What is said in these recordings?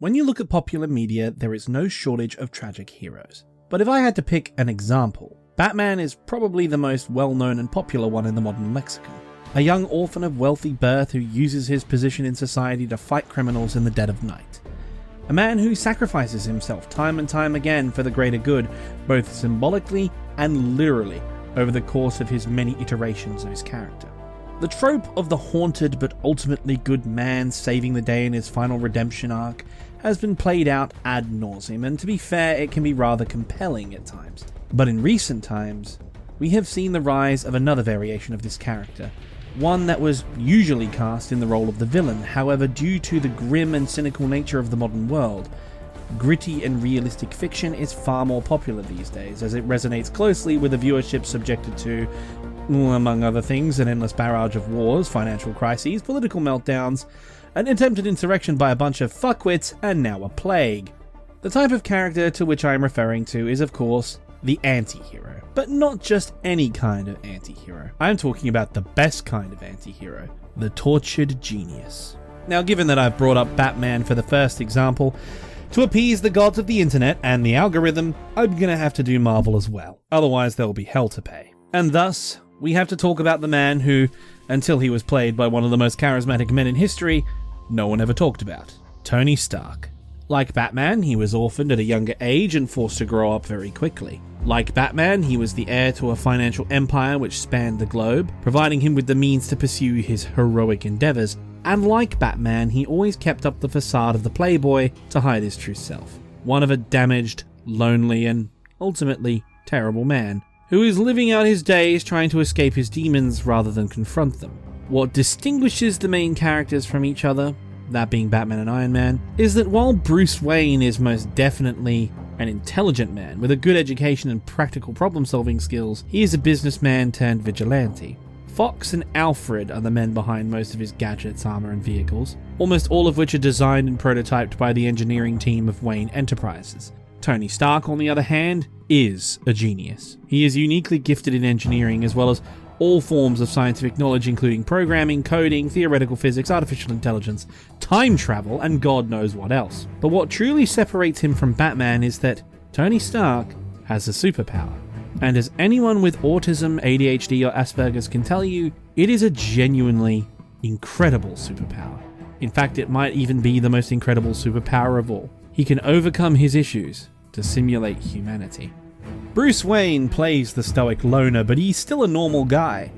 When you look at popular media, there is no shortage of tragic heroes. But if I had to pick an example, Batman is probably the most well-known and popular one in the modern lexicon. A young orphan of wealthy birth who uses his position in society to fight criminals in the dead of night. A man who sacrifices himself time and time again for the greater good, both symbolically and literally, over the course of his many iterations of his character. The trope of the haunted but ultimately good man saving the day in his final redemption arc has been played out ad nauseum, and to be fair, it can be rather compelling at times. But in recent times, we have seen the rise of another variation of this character, one that was usually cast in the role of the villain. However, due to the grim and cynical nature of the modern world, gritty and realistic fiction is far more popular these days, as it resonates closely with a viewership subjected to, among other things, an endless barrage of wars, financial crises, political meltdowns, an attempted insurrection by a bunch of fuckwits, and now a plague. The type of character to which I am referring to is, of course, the anti-hero. But not just any kind of anti-hero. I am talking about the best kind of anti-hero, the tortured genius. Now, given that I've brought up Batman for the first example, to appease the gods of the internet and the algorithm, I'm gonna have to do Marvel as well. Otherwise, there will be hell to pay. And thus, we have to talk about the man who, until he was played by one of the most charismatic men in history, no one ever talked about. Tony Stark. Like Batman, he was orphaned at a younger age and forced to grow up very quickly. Like Batman, he was the heir to a financial empire which spanned the globe, providing him with the means to pursue his heroic endeavours. And like Batman, he always kept up the facade of the playboy to hide his true self. One of a damaged, lonely, and ultimately terrible man, who is living out his days trying to escape his demons rather than confront them. What distinguishes the main characters from each other, that being Batman and Iron Man, is that while Bruce Wayne is most definitely an intelligent man with a good education and practical problem-solving skills, he is a businessman turned vigilante. Fox and Alfred are the men behind most of his gadgets, armor, and vehicles, almost all of which are designed and prototyped by the engineering team of Wayne Enterprises. Tony Stark, on the other hand, is a genius. He is uniquely gifted in engineering as well as all forms of scientific knowledge, including programming, coding, theoretical physics, artificial intelligence, time travel, and God knows what else. But what truly separates him from Batman is that Tony Stark has a superpower. And as anyone with autism, ADHD, or Asperger's can tell you, it is a genuinely incredible superpower. In fact, it might even be the most incredible superpower of all. He can overcome his issues to simulate humanity. Bruce Wayne plays the stoic loner, but he's still a normal guy.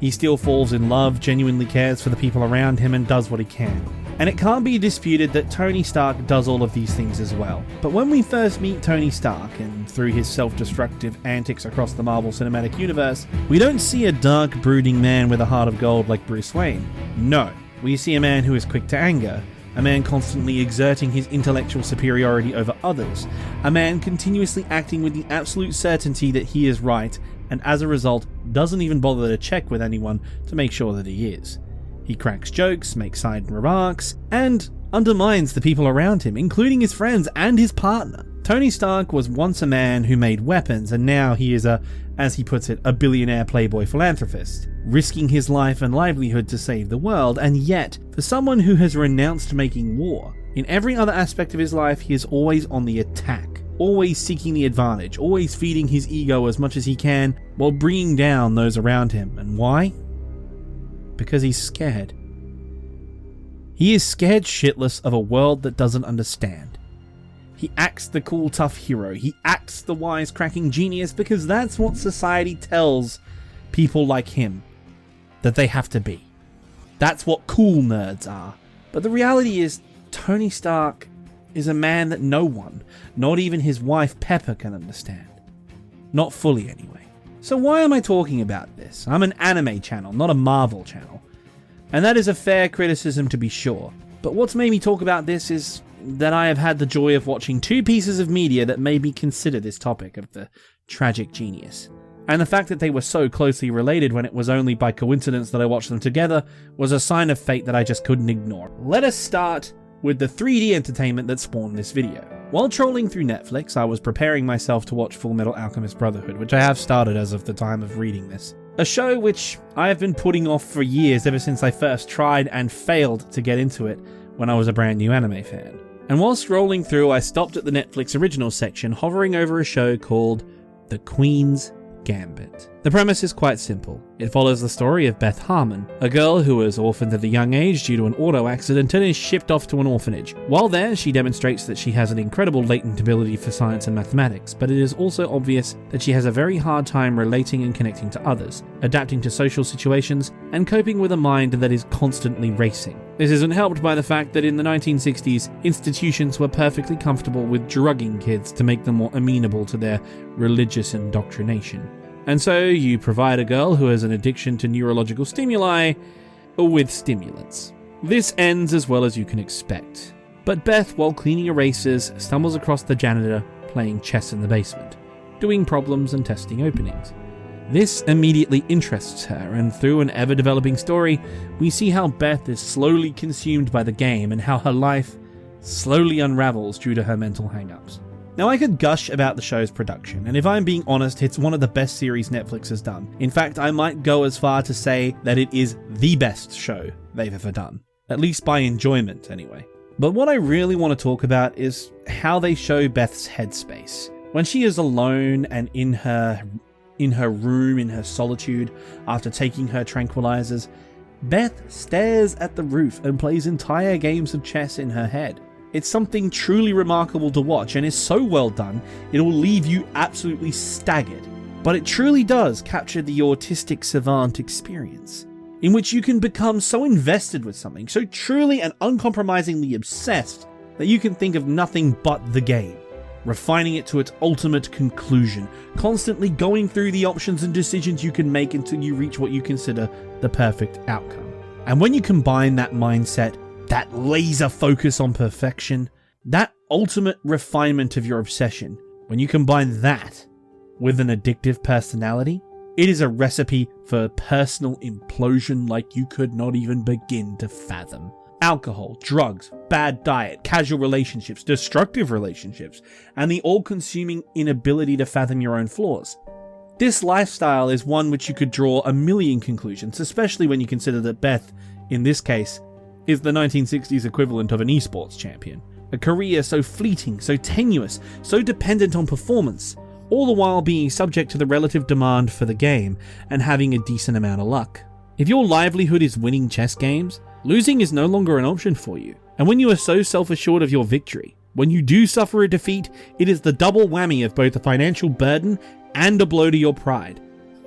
He still falls in love, genuinely cares for the people around him, and does what he can. And it can't be disputed that Tony Stark does all of these things as well. But when we first meet Tony Stark, and through his self-destructive antics across the Marvel Cinematic Universe, we don't see a dark, brooding man with a heart of gold like Bruce Wayne. No, we see a man who is quick to anger, a man constantly exerting his intellectual superiority over others, a man continuously acting with the absolute certainty that he is right, and as a result, doesn't even bother to check with anyone to make sure that he is. He cracks jokes, makes side remarks, and undermines the people around him, including his friends and his partner. Tony Stark was once a man who made weapons, and now he is as he puts it, a billionaire playboy philanthropist, risking his life and livelihood to save the world. And yet, for someone who has renounced making war, in every other aspect of his life, he is always on the attack, always seeking the advantage, always feeding his ego as much as he can, while bringing down those around him. And why? Because he's scared. He is scared shitless of a world that doesn't understand. He acts the cool, tough hero. He acts the wise-cracking genius because that's what society tells people like him that they have to be. That's what cool nerds are. But the reality is, Tony Stark is a man that no one, not even his wife Pepper, can understand. Not fully, anyway. So why am I talking about this? I'm an anime channel, not a Marvel channel. And that is a fair criticism, to be sure. But what's made me talk about this is that I have had the joy of watching two pieces of media that made me consider this topic of the tragic genius. And the fact that they were so closely related when it was only by coincidence that I watched them together was a sign of fate that I just couldn't ignore. Let us start with the 3D entertainment that spawned this video. While trolling through Netflix, I was preparing myself to watch Fullmetal Alchemist Brotherhood, which I have started as of the time of reading this. A show which I have been putting off for years ever since I first tried and failed to get into it when I was a brand new anime fan. And while scrolling through, I stopped at the Netflix original section, hovering over a show called The Queens Gambit. The premise is quite simple. It follows the story of Beth Harmon, a girl who was orphaned at a young age due to an auto accident and is shipped off to an orphanage. While there, she demonstrates that she has an incredible latent ability for science and mathematics, but it is also obvious that she has a very hard time relating and connecting to others, adapting to social situations, and coping with a mind that is constantly racing. This isn't helped by the fact that in the 1960s, institutions were perfectly comfortable with drugging kids to make them more amenable to their religious indoctrination. And so you provide a girl who has an addiction to neurological stimuli with stimulants. This ends as well as you can expect. But Beth, while cleaning erasers, stumbles across the janitor playing chess in the basement, doing problems and testing openings. This immediately interests her, and through an ever-developing story, we see how Beth is slowly consumed by the game and how her life slowly unravels due to her mental hang-ups. Now, I could gush about the show's production, and if I'm being honest, it's one of the best series Netflix has done. In fact, I might go as far to say that it is the best show they've ever done. At least by enjoyment, anyway. But what I really want to talk about is how they show Beth's headspace. When she is alone and in her room, in her solitude, after taking her tranquilizers, Beth stares at the roof and plays entire games of chess in her head. It's something truly remarkable to watch and is so well done, it will leave you absolutely staggered. But it truly does capture the autistic savant experience, in which you can become so invested with something, so truly and uncompromisingly obsessed, that you can think of nothing but the game, refining it to its ultimate conclusion, constantly going through the options and decisions you can make until you reach what you consider the perfect outcome. And when you combine that mindset, that laser focus on perfection, that ultimate refinement of your obsession, when you combine that with an addictive personality, it is a recipe for personal implosion like you could not even begin to fathom. Alcohol, drugs, bad diet, casual relationships, destructive relationships, and the all-consuming inability to fathom your own flaws. This lifestyle is one which you could draw a million conclusions, especially when you consider that Beth, in this case, is the 1960s equivalent of an esports champion. A career so fleeting, so tenuous, so dependent on performance, all the while being subject to the relative demand for the game and having a decent amount of luck. If your livelihood is winning chess games, losing is no longer an option for you. And when you are so self-assured of your victory, when you do suffer a defeat, it is the double whammy of both a financial burden and a blow to your pride.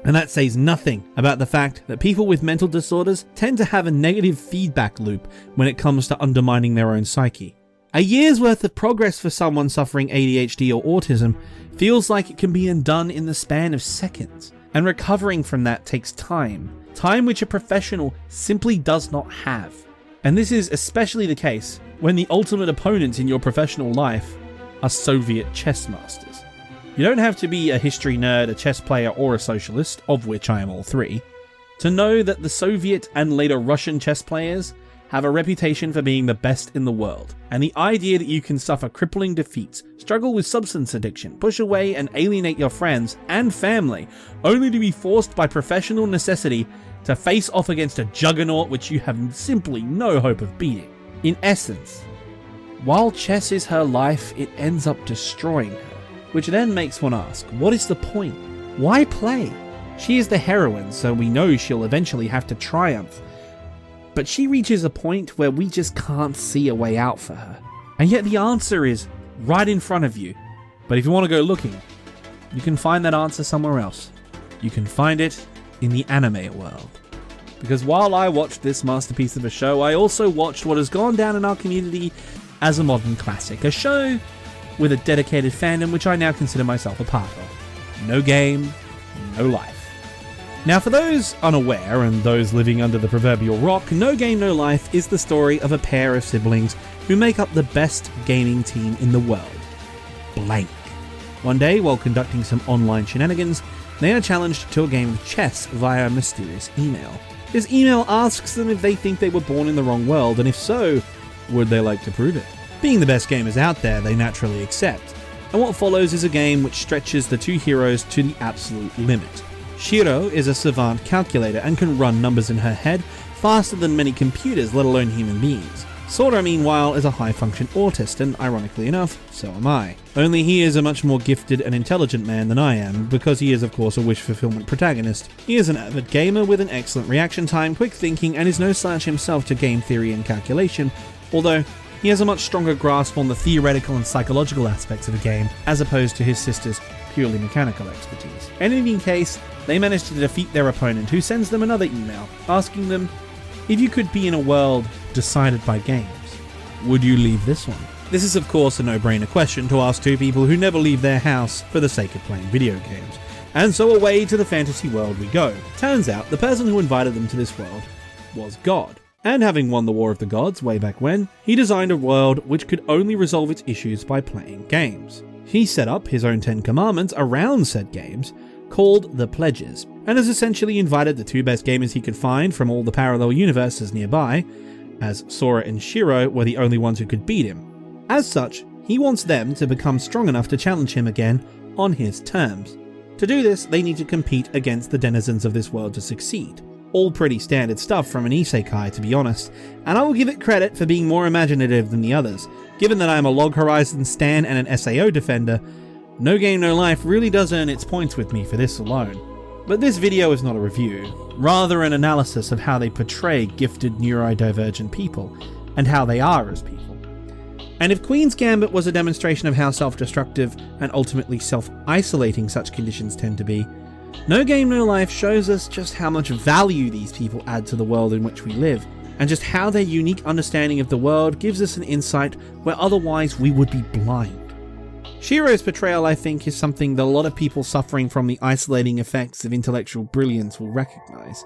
And that says nothing about the fact that people with mental disorders tend to have a negative feedback loop when it comes to undermining their own psyche. A year's worth of progress for someone suffering ADHD or autism feels like it can be undone in the span of seconds, and recovering from that takes time which a professional simply does not have. And this is especially the case when the ultimate opponents in your professional life are Soviet chess masters. You don't have to be a history nerd, a chess player, or a socialist, of which I am all three, to know that the Soviet and later Russian chess players have a reputation for being the best in the world. And the idea that you can suffer crippling defeats, struggle with substance addiction, push away and alienate your friends and family, only to be forced by professional necessity to face off against a juggernaut which you have simply no hope of beating. In essence, while chess is her life, it ends up destroying her. Which then makes one ask, what is the point? Why play? She is the heroine, so we know she'll eventually have to triumph. But she reaches a point where we just can't see a way out for her. And yet the answer is right in front of you. But if you want to go looking, you can find that answer somewhere else. You can find it in the anime world. Because while I watched this masterpiece of a show, I also watched what has gone down in our community as a modern classic. A show with a dedicated fandom which I now consider myself a part of. No game, no life. Now, for those unaware and those living under the proverbial rock, No Game No Life is the story of a pair of siblings who make up the best gaming team in the world. Blank. One day, while conducting some online shenanigans, they are challenged to a game of chess via a mysterious email. This email asks them if they think they were born in the wrong world, and if so, would they like to prove it? Being the best gamers out there, they naturally accept. And what follows is a game which stretches the two heroes to the absolute limit. Shiro is a savant calculator and can run numbers in her head faster than many computers, let alone human beings. Sora, meanwhile, is a high-function autist, and ironically enough, so am I. Only he is a much more gifted and intelligent man than I am, because he is of course a wish-fulfillment protagonist. He is an avid gamer with an excellent reaction time, quick thinking, and is no slouch himself to game theory and calculation, although he has a much stronger grasp on the theoretical and psychological aspects of a game, as opposed to his sister's purely mechanical expertise. In any case, they manage to defeat their opponent, who sends them another email, asking them, if you could be in a world decided by games, would you leave this one? This is of course a no-brainer question to ask two people who never leave their house for the sake of playing video games. And so away to the fantasy world we go. Turns out the person who invited them to this world was God. And having won the War of the Gods way back when, he designed a world which could only resolve its issues by playing games. He set up his own 10 commandments around said games, called the Pledges, and has essentially invited the two best gamers he could find from all the parallel universes nearby, as Sora and Shiro were the only ones who could beat him. As such, he wants them to become strong enough to challenge him again on his terms. To do this, they need to compete against the denizens of this world to succeed. All pretty standard stuff from an isekai, to be honest, and I will give it credit for being more imaginative than the others. Given that I am a Log Horizon stan and an SAO defender, No Game No Life really does earn its points with me for this alone. But this video is not a review, rather an analysis of how they portray gifted neurodivergent people, and how they are as people. And if Queens Gambit was a demonstration of how self-destructive and ultimately self-isolating such conditions tend to be, No Game No Life shows us just how much value these people add to the world in which we live, and just how their unique understanding of the world gives us an insight where otherwise we would be blind. Shiro's portrayal, I think, is something that a lot of people suffering from the isolating effects of intellectual brilliance will recognise.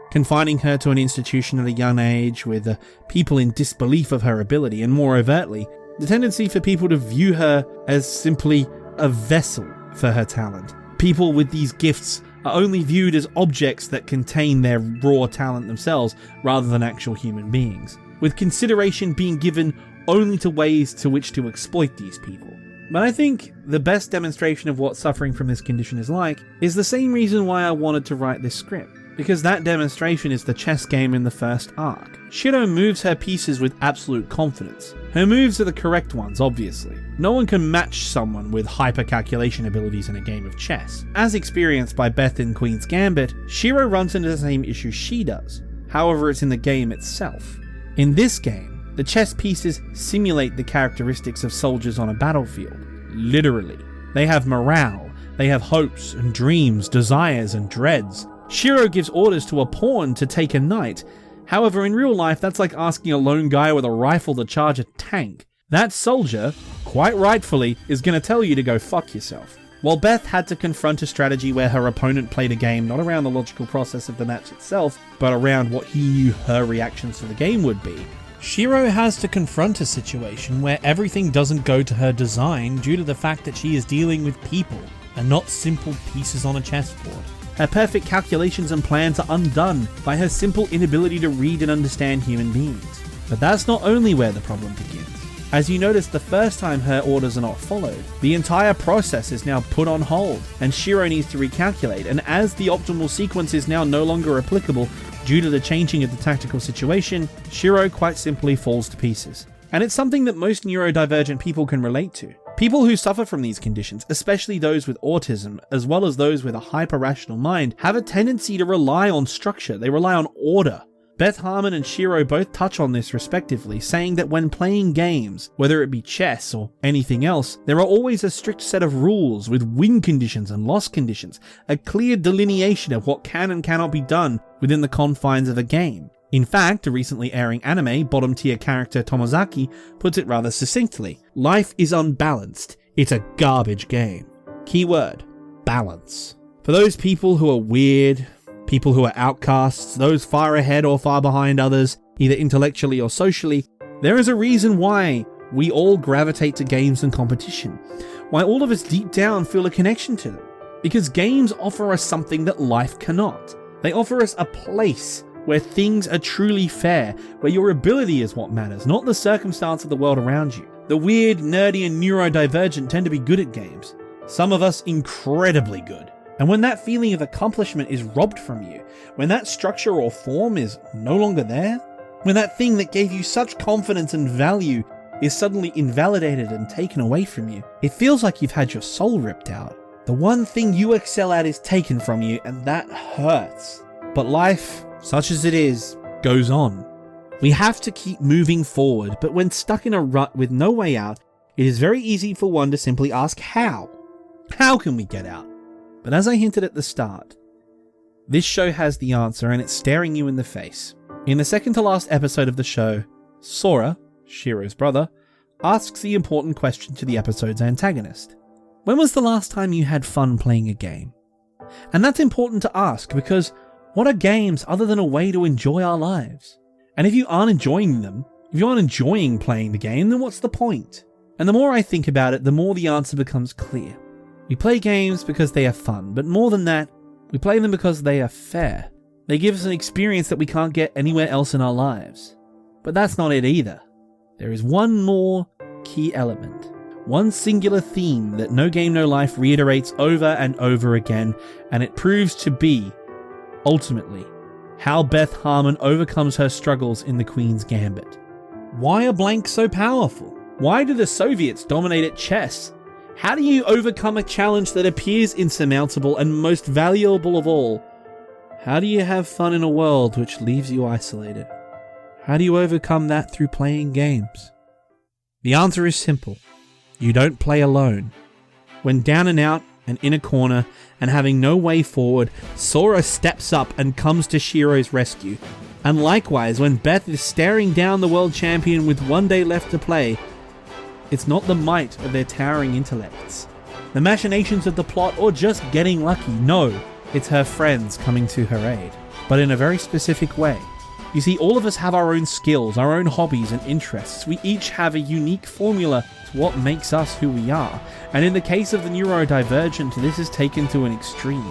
Confining her to an institution at a young age, with people in disbelief of her ability, and more overtly, the tendency for people to view her as simply a vessel for her talent. People with these gifts are only viewed as objects that contain their raw talent themselves, rather than actual human beings, with consideration being given only to ways to which to exploit these people. But I think the best demonstration of what suffering from this condition is like is the same reason why I wanted to write this script, because that demonstration is the chess game in the first arc. Shiro moves her pieces with absolute confidence. Her moves are the correct ones, obviously. No one can match someone with hyper-calculation abilities in a game of chess. As experienced by Beth in Queen's Gambit, Shiro runs into the same issue she does. However, it's in the game itself. In this game, the chess pieces simulate the characteristics of soldiers on a battlefield. Literally. They have morale, they have hopes and dreams, desires and dreads. Shiro gives orders to a pawn to take a knight. However, in real life, that's like asking a lone guy with a rifle to charge a tank. That soldier, quite rightfully, is going to tell you to go fuck yourself. While Beth had to confront a strategy where her opponent played a game not around the logical process of the match itself, but around what he knew her reactions to the game would be, Shiro has to confront a situation where everything doesn't go to her design due to the fact that she is dealing with people and not simple pieces on a chessboard. Her perfect calculations and plans are undone by her simple inability to read and understand human beings. But that's not only where the problem begins. As you notice, the first time her orders are not followed, the entire process is now put on hold, and Shiro needs to recalculate, and as the optimal sequence is now no longer applicable due to the changing of the tactical situation, Shiro quite simply falls to pieces. And it's something that most neurodivergent people can relate to. People who suffer from these conditions, especially those with autism, as well as those with a hyper-rational mind, have a tendency to rely on structure, they rely on order. Beth Harmon and Shiro both touch on this respectively, saying that when playing games, whether it be chess or anything else, there are always a strict set of rules with win conditions and loss conditions, a clear delineation of what can and cannot be done within the confines of a game. In fact, a recently airing anime, bottom tier character Tomozaki puts it rather succinctly: life is unbalanced, it's a garbage game. Keyword: balance. For those people who are weird, people who are outcasts, those far ahead or far behind others, either intellectually or socially, there is a reason why we all gravitate to games and competition. Why all of us deep down feel a connection to them. Because games offer us something that life cannot. They offer us a place where things are truly fair, where your ability is what matters, not the circumstance of the world around you. The weird, nerdy, and neurodivergent tend to be good at games. Some of us incredibly good. And when that feeling of accomplishment is robbed from you, when that structure or form is no longer there, When that thing that gave you such confidence and value is suddenly invalidated and taken away from you, it feels like you've had your soul ripped out. The one thing you excel at is taken from you, and that hurts. But life, such as it is, goes on. We have to keep moving forward, but when stuck in a rut with no way out, it is very easy for one to simply ask how. How can we get out? But as I hinted at the start, this show has the answer, and it's staring you in the face. In the second to last episode of the show, Sora, Shiro's brother, asks the important question to the episode's antagonist. When was the last time you had fun playing a game? And that's important to ask, because what are games other than a way to enjoy our lives? And if you aren't enjoying them, if you aren't enjoying playing the game, then what's the point? And the more I think about it, the more the answer becomes clear. We play games because they are fun, but more than that, we play them because they are fair. They give us an experience that we can't get anywhere else in our lives. But that's not it either. There is one more key element. One singular theme that No Game No Life reiterates over and over again, and it proves to be, ultimately, how Beth Harmon overcomes her struggles in the Queen's Gambit. Why are blanks so powerful? Why do the Soviets dominate at chess? How do you overcome a challenge that appears insurmountable, and most valuable of all, how do you have fun in a world which leaves you isolated? How do you overcome that through playing games? The answer is simple. You don't play alone. When down and out and in a corner and having no way forward, Sora steps up and comes to Shiro's rescue. And likewise, when Beth is staring down the world champion with one day left to play, it's not the might of their towering intellects, the machinations of the plot, or just getting lucky. No, it's her friends coming to her aid, but in a very specific way. You see, all of us have our own skills, our own hobbies and interests. We each have a unique formula to what makes us who we are. And in the case of the neurodivergent, this is taken to an extreme.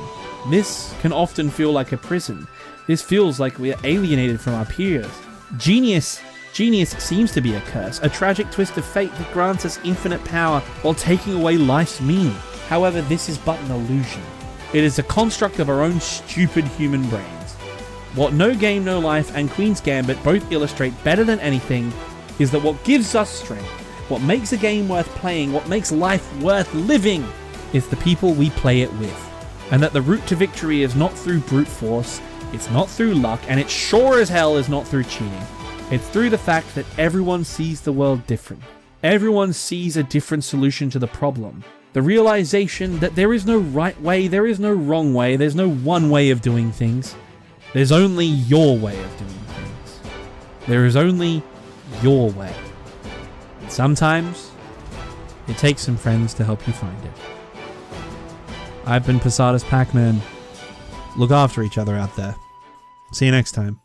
This can often feel like a prison. This feels like we are alienated from our peers. Genius seems to be a curse, a tragic twist of fate that grants us infinite power while taking away life's meaning. However, this is but an illusion. It is a construct of our own stupid human brains. What No Game No Life and Queen's Gambit both illustrate better than anything is that what gives us strength, what makes a game worth playing, what makes life worth living, is the people we play it with. And that the route to victory is not through brute force, it's not through luck, and it sure as hell is not through cheating. It's through the fact that everyone sees the world different. Everyone sees a different solution to the problem. The realization that there is no right way, there is no wrong way, there's no one way of doing things. There's only your way of doing things. There is only your way. And sometimes, it takes some friends to help you find it. I've been Posada's Pac-Man. Look after each other out there. See you next time.